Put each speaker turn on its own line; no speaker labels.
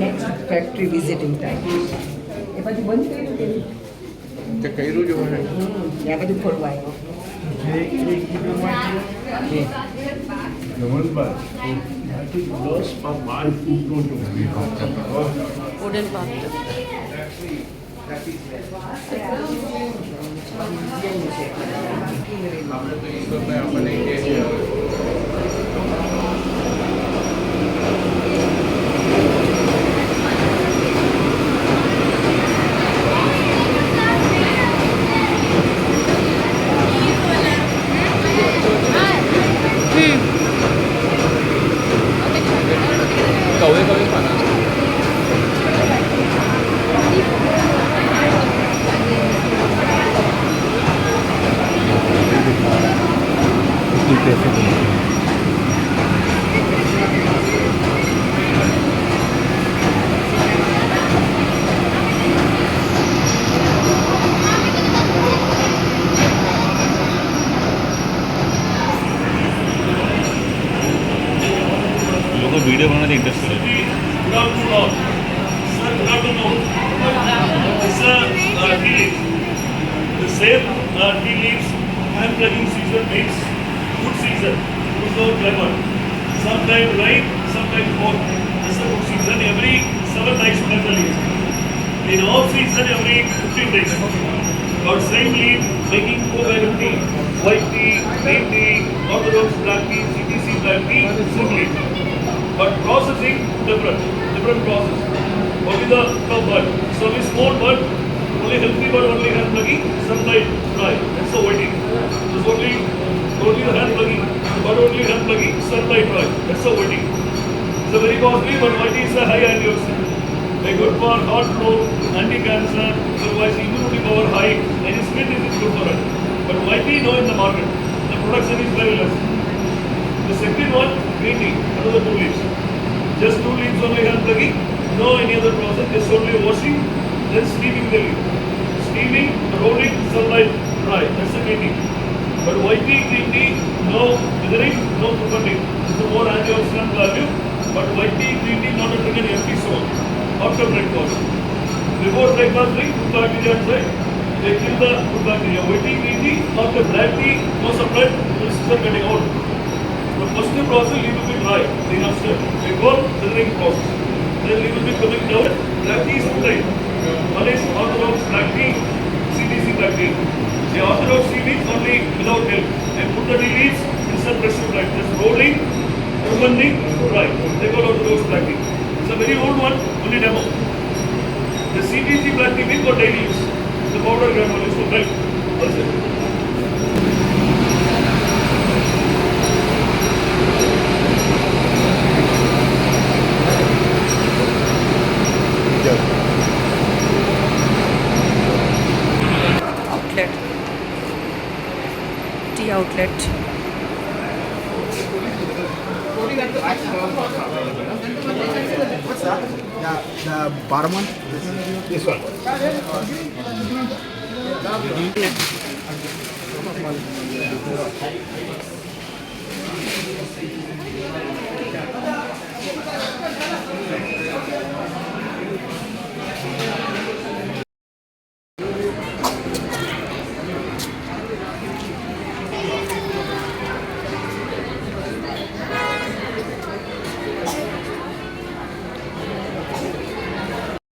next factory visiting time. એ બધું બંધ કર્યું કે
તે કર્યું જો મને
આ બધું ખોલવા આવ્યો.
Wooden bathtub.
कवे कवे खाना लोगों वीडियो बनाने इंटरेस्ट है
The same tea leaves hand plugging season means good season. Good no clever. Sometimes rain, sometimes cold. That's the good season. Every 7 nights plug the leaves. In off season, every 15 days. Got same leaf making 4 kind of tea. White tea, green tea, orthodox black tea, CTC black tea, same leaf. But processing different process. Only the bird. So only small bird, only healthy bird, only hand plugging, sunlight dry. That's the waiting. This only the hand plugging, but only hand plugging, sunlight dry. That's the waiting. It's a very costly, but white is a high antioxidant. Very good for heart flow, anti-cancer, otherwise immunity power high, and his skin is good for it. But white tea no in the market. The production is very less. The second one, green tea, another 2 leaves. Just 2 leaves only hand plugging, no any other process, just only washing, then steaming the leaf. Steaming, rolling, sunlight, dry. That's the green tea. But white tea, green tea, no withering, no fermenting. It's a more antioxidant value. But white tea, green tea, not a drink in empty stomach. After breakfast. Before breakfast, drink good bacteria inside. They kill the good bacteria. White tea, green tea, after black tea, no supply, the system getting out. The first process leaf will be dry, then after we go filtering process. Then leaf will be coming down. Black tea is supplied. One is orthodox black tea, CTC black tea. The orthodox tea leaves only without milk. And put the tea leaves inside pressure black. Just rolling, fermenting, dry. They call orthodox black tea. It's a very old one, only demo. The CTC black tea we got daily use. The powder granules for milk. That's it.
Outlet. Tea outlet.
the bottom one? This one.